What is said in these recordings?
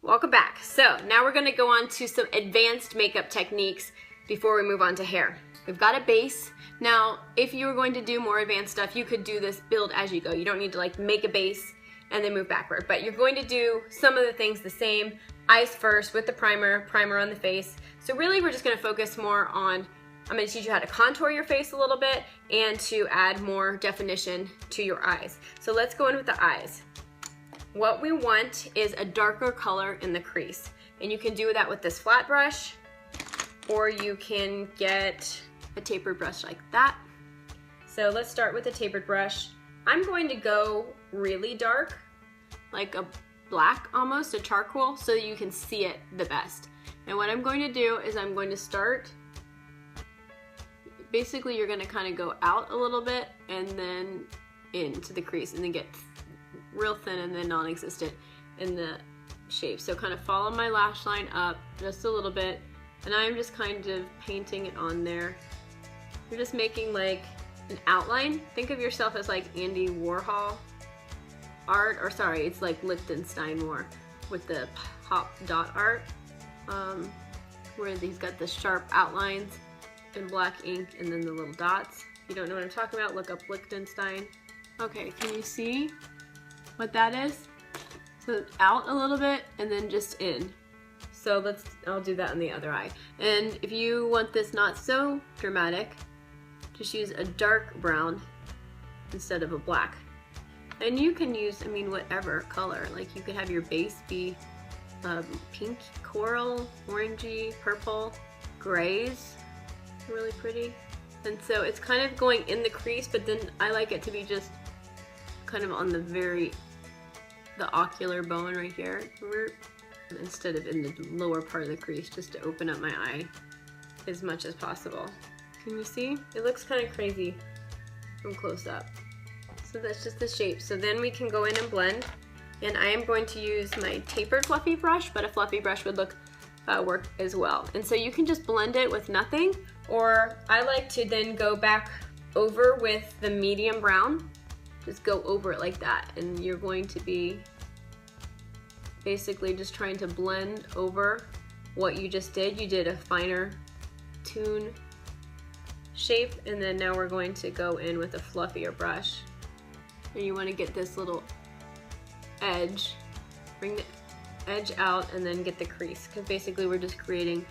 Welcome back. So now we're going to go on to some advanced makeup techniques before we move on to hair. We've got a base. Now, if you were going to do more advanced stuff, you could do this build as you go. You don't need to like make a base and then move backward, but you're going to do some of the things the same. Eyes first with the primer on the face. So really we're just going to focus more on, I'm going to teach you how to contour your face a little bit and to add more definition to your eyes. So let's go in with the eyes. What we want is a darker color in the crease. And you can do that with this flat brush, or you can get a tapered brush like that. So let's start with the tapered brush. I'm going to go really dark, like a black almost, a charcoal, so that you can see it the best. And what I'm going to do is I'm going to start, basically you're going to kind of go out a little bit and then into the crease and then get real thin and then non-existent in the shape. So kind of follow my lash line up just a little bit, and I'm just kind of painting it on there. You're just making like an outline. Think of yourself as like Andy Warhol art, or sorry, it's like Lichtenstein more with the pop dot art, where he's got the sharp outlines in black ink and then the little dots. If you don't know what I'm talking about, look up Lichtenstein. Okay, can you see what that is? So out a little bit and then just in. So I'll do that on the other eye. And if you want this not so dramatic, just use a dark brown instead of a black. And you can use, I mean, whatever color. Like you could have your base be pink, coral, orangey, purple, grays, really pretty. And so it's kind of going in the crease, but then I like it to be just kind of on the ocular bone right here, instead of in the lower part of the crease, just to open up my eye as much as possible. Can you see? It looks kind of crazy from close up. So that's just the shape. So then we can go in and blend, and I am going to use my tapered fluffy brush, but a fluffy brush would work as well. And so you can just blend it with nothing, or I like to then go back over with the medium brown. Just go over it like that, and you're going to be basically just trying to blend over what you just did. You did a finer tune shape, and then now we're going to go in with a fluffier brush. And you want to get this little edge, bring the edge out, and then get the crease, because basically we're just creating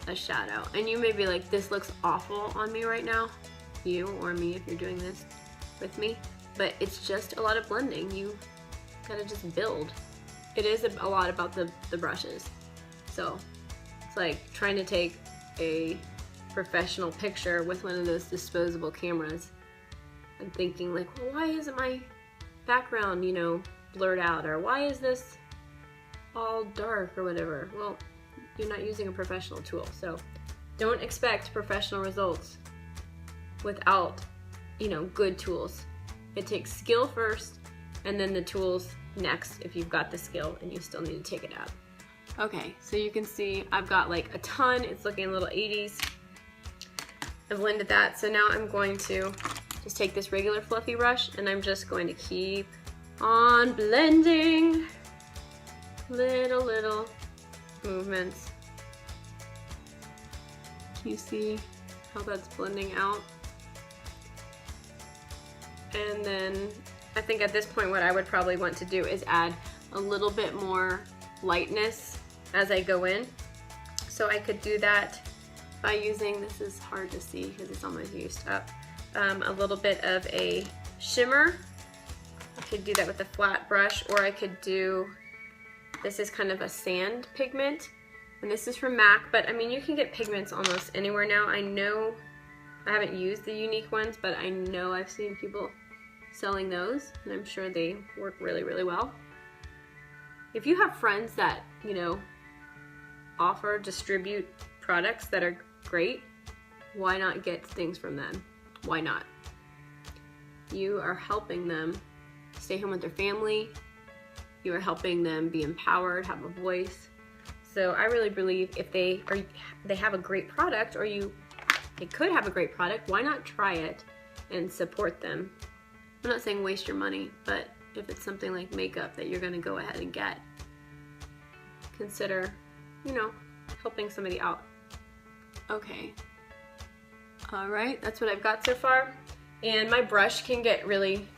a shadow. And you may be like, this looks awful on me right now, you or me if you're doing this with me. But it's just a lot of blending. You gotta just build. It is a lot about the brushes. So it's like trying to take a professional picture with one of those disposable cameras and thinking like, well, why isn't my background, you know, blurred out? Or why is this all dark or whatever? Well, you're not using a professional tool. So don't expect professional results without, you know, good tools. It takes skill first, and then the tools next if you've got the skill and you still need to take it out. Okay, so you can see I've got like a ton. It's looking a little 80s. I've blended that, so now I'm going to just take this regular fluffy brush, and I'm just going to keep on blending little movements. Can you see how that's blending out? And then I think at this point what I would probably want to do is add a little bit more lightness as I go in. So I could do that by using, this is hard to see because it's almost used up, a little bit of a shimmer. I could do that with a flat brush, or I could do, this is kind of a sand pigment, and this is from MAC, but I mean you can get pigments almost anywhere now. I know I haven't used the unique ones, but I know I've seen people selling those, and I'm sure they work really, really well. If you have friends that, you know, distribute products that are great, why not get things from them? Why not? You are helping them stay home with their family. You are helping them be empowered, have a voice. So I really believe if they have a great product, or they could have a great product, why not try it and support them? I'm not saying waste your money, but if it's something like makeup that you're gonna go ahead and get, consider, you know, helping somebody out. Okay. All right, that's what I've got so far. And my brush can get really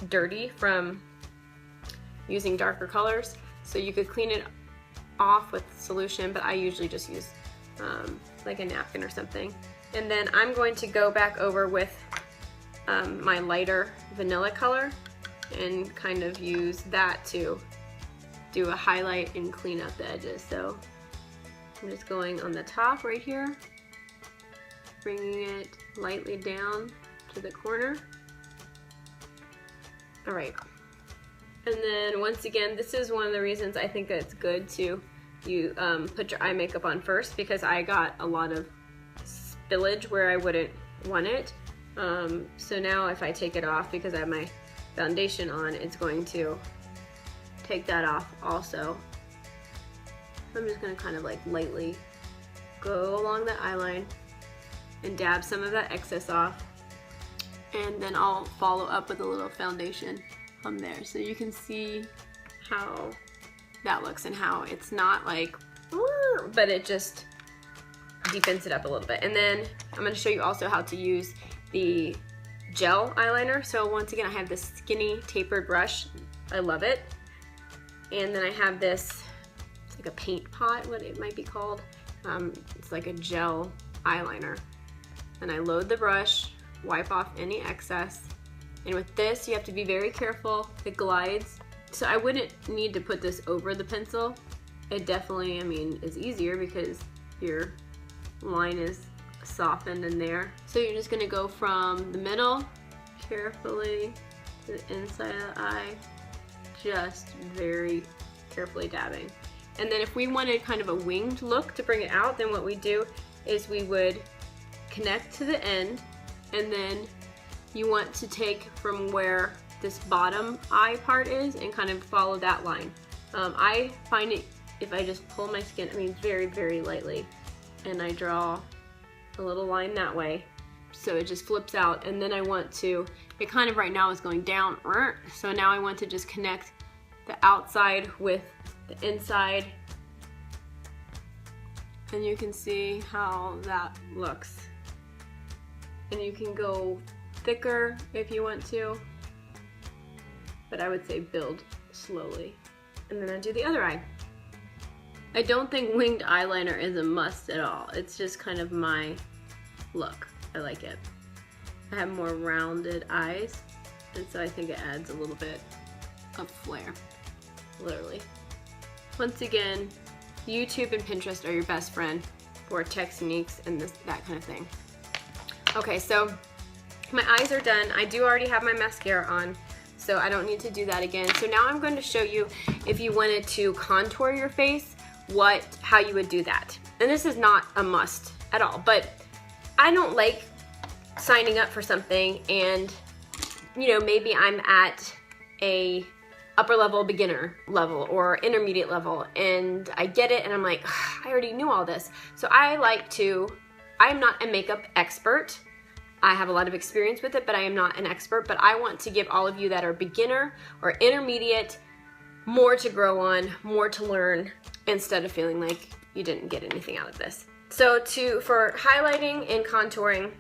dirty from using darker colors, so you could clean it off with solution, but I usually just use like a napkin or something. And then I'm going to go back over with my lighter vanilla color and kind of use that to do a highlight and clean up the edges. So I'm just going on the top right here, bringing it lightly down to the corner. All right. And then once again, this is one of the reasons I think that it's good to put your eye makeup on first, because I got a lot of spillage where I wouldn't want it. So now if I take it off because I have my foundation on, it's going to take that off also. I'm just gonna kind of like lightly go along the eye line and dab some of that excess off. And then I'll follow up with a little foundation on there, so you can see how that looks and how it's not like, but it just deepens it up a little bit. And then I'm going to show you also how to use the gel eyeliner. So once again, I have this skinny tapered brush. I love it. And then I have this, it's like a paint pot, what it might be called. It's like a gel eyeliner. And I load the brush, wipe off any excess. And with this, you have to be very careful. It glides. So I wouldn't need to put this over the pencil. It definitely, I mean, is easier because your line is softened in there. So you're just gonna go from the middle, carefully to the inside of the eye, just very carefully dabbing. And then if we wanted kind of a winged look to bring it out, then what we do is we would connect to the end, and then you want to take from where this bottom eye part is and kind of follow that line. I find it, if I just pull my skin, I mean very, very lightly, and I draw a little line that way, so it just flips out. And then I want to, it kind of right now is going down, so now I want to just connect the outside with the inside, and you can see how that looks. And you can go thicker if you want to, but I would say build slowly. And then I do the other eye. I don't think winged eyeliner is a must at all. It's just kind of my look. I like it. I have more rounded eyes, and so I think it adds a little bit of flair, literally. Once again, YouTube and Pinterest are your best friend for techniques and that kind of thing. Okay, so my eyes are done. I do already have my mascara on, so I don't need to do that again. So now I'm going to show you, if you wanted to contour your face, how you would do that. And this is not a must at all, but I don't like signing up for something and, you know, maybe I'm at a upper level, beginner level, or intermediate level, and I get it and I'm like, I already knew all this. So I'm not a makeup expert. I have a lot of experience with it, but I am not an expert. But I want to give all of you that are beginner or intermediate more to grow on, more to learn, instead of feeling like you didn't get anything out of this. So for highlighting and contouring,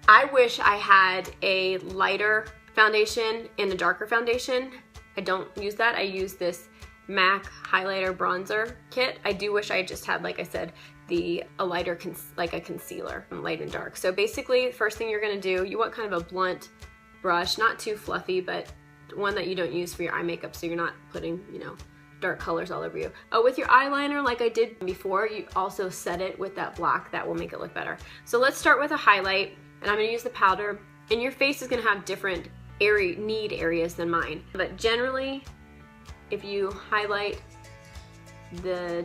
I wish I had a lighter foundation and a darker foundation. I don't use that. I use this MAC highlighter bronzer kit. I do wish I just had, like I said, a lighter, like a concealer, light and dark. So basically, first thing you're gonna do, you want kind of a blunt brush, not too fluffy, but one that you don't use for your eye makeup, so you're not putting, you know, dark colors all over you. With your eyeliner, like I did before, you also set it with that black. That will make it look better. So let's start with a highlight, and I'm gonna use the powder, and your face is gonna have different need areas than mine. But generally, if you highlight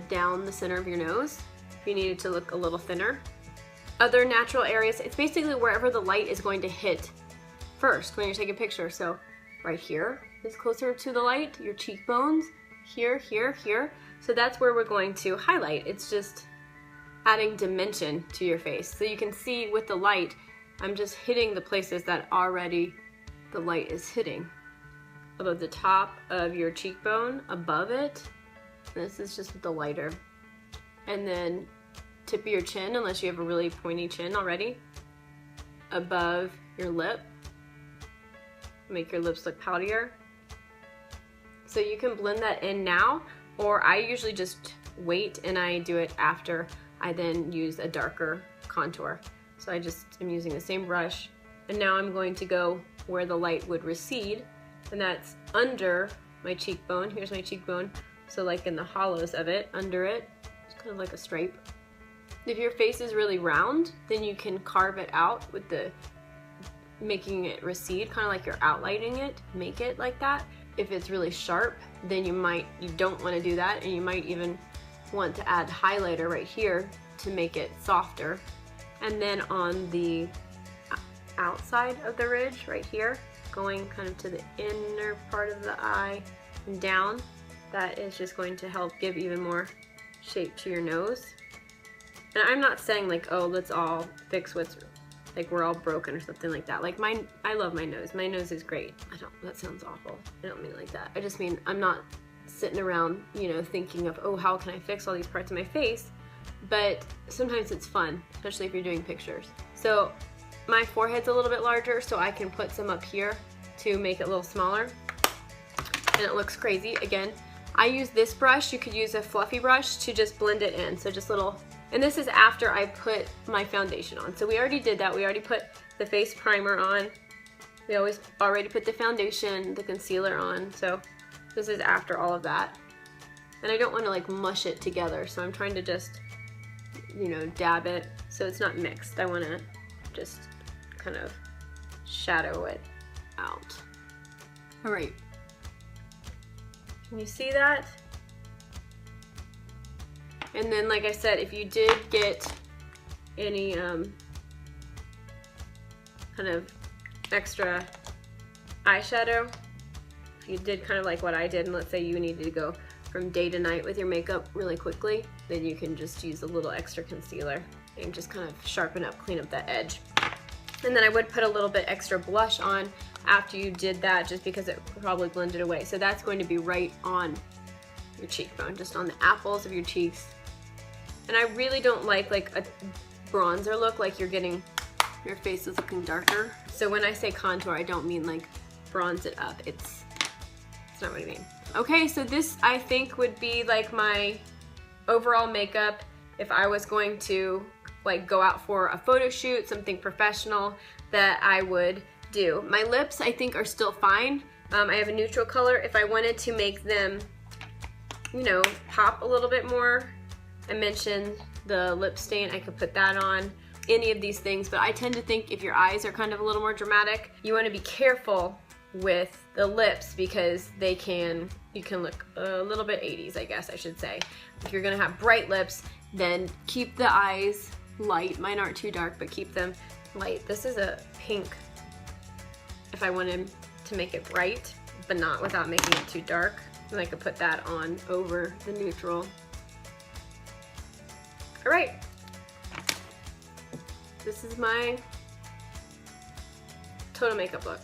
down the center of your nose, if you need it to look a little thinner. Other natural areas, it's basically wherever the light is going to hit first when you're taking a picture. So right here is closer to the light, your cheekbones, here, here, here. So that's where we're going to highlight. It's just adding dimension to your face. So you can see with the light, I'm just hitting the places that already the light is hitting. Above the top of your cheekbone, above it. This is just with the lighter and then tip of your chin, unless you have a really pointy chin already, above your lip. Make your lips look poutier. So you can blend that in now, or I usually just wait and I do it after I then use a darker contour. So I just am using the same brush, and now I'm going to go where the light would recede, and that's under my cheekbone. Here's my cheekbone. So like in the hollows of it, under it, it's kind of like a stripe. If your face is really round, then you can carve it out with the, making it recede, kind of like you're outlining it, make it like that. If it's really sharp, then you don't want to do that, and you might even want to add highlighter right here to make it softer. And then on the outside of the ridge right here, going kind of to the inner part of the eye and down, that is just going to help give even more shape to your nose. And I'm not saying like, oh, let's all fix what's, like we're all broken or something like that. Like I love my nose. My nose is great. That sounds awful. I don't mean it like that. I just mean I'm not sitting around, you know, thinking of, oh, how can I fix all these parts of my face? But sometimes it's fun, especially if you're doing pictures. So my forehead's a little bit larger, so I can put some up here to make it a little smaller. And it looks crazy. Again, I use this brush. You could use a fluffy brush to just blend it in. So just little, and this is after I put my foundation on. So we already did that. We already put the face primer on. We already put the foundation, the concealer on. So this is after all of that. And I don't want to like mush it together. So I'm trying to just, you know, dab it so it's not mixed. I want to just kind of shadow it out. All right. Can you see that? And then, like I said, if you did get any kind of extra eyeshadow, if you did kind of like what I did, and let's say you needed to go from day to night with your makeup really quickly, then you can just use a little extra concealer and just kind of sharpen up, clean up that edge. And then I would put a little bit extra blush on after you did that, just because it probably blended away. So that's going to be right on your cheekbone, just on the apples of your cheeks. And I really don't like a bronzer look, like you're getting, your face is looking darker. So when I say contour, I don't mean like bronze it up. It's not what I mean. Okay, so this I think would be like my overall makeup if I was going to like go out for a photo shoot, something professional that I would do. My lips I think are still fine. I have a neutral color. If I wanted to make them, you know, pop a little bit more, I mentioned the lip stain, I could put that on, any of these things, but I tend to think if your eyes are kind of a little more dramatic, you want to be careful with the lips because you can look a little bit 80s, I guess I should say. If you're gonna have bright lips, then keep the eyes light. Mine aren't too dark, but keep them light. This is a pink if I wanted to make it bright, but not without making it too dark. And I could put that on over the neutral. All right, this is my total makeup look.